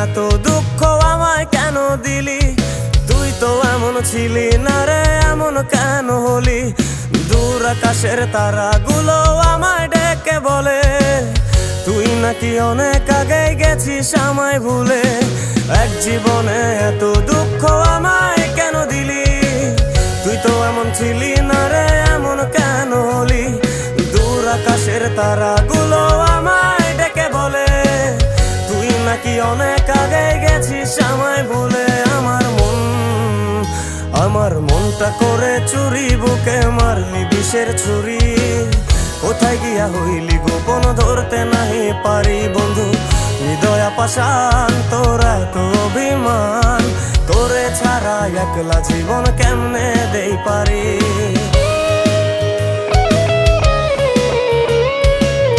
এত দুঃখ আমায় কেন দিলি? তুই তো এমন ছিলি না রে, এমন কেন হলি? দূর আকাশের তারাগুলো আমায় ডেকে বলে তুই নাকি অনেক আগে গেছিস আমায় ভুলে। এক জীবনে এত দুঃখ আমায় কেন দিলি? তুই তো এমন ছিলি না রে, এমন কেন হলি? দূর আকাশের তারাগুলো আমায় ডেকে বলে তুই নাকি অনেক আগে গেছিস আমায় ভুলে। আমার মনটা করে চুরি, বুকে মারলি বিষের ছুরি। কোথায় গিয়া হইলি গোপন ধরতে নাহি পারি বন্ধু। হৃদয় পাষাণ তোর এত অভিমান, তোরে ছাড়া একলা জীবন কেমনে দেই পারি?